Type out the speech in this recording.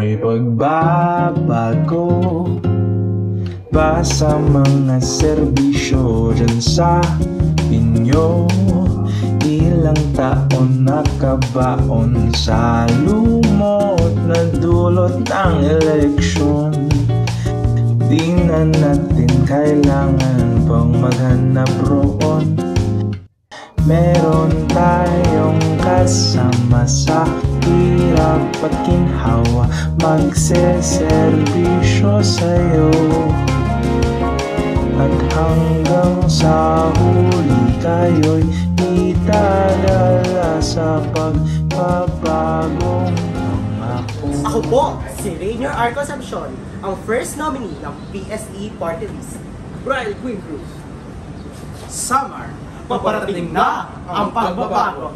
May pagbabago ba sa mga serbisyo dyan sa inyo? Ilang taon nakabaon sa lumot na dulot ng eleksyon. Di na natin kailangan pang maghanap roon. Meron tayong kasama sa hirap at ginhawa, magseserbisyo sa'yo. At hanggang sa huli kayo'y itadala sa pagpapagong pangako. Ako po, si Rainier R. Concepcion, ang first nominee ng PSE Party List. Brian Queen Cruz. Summer, paparating na ang pagbabago.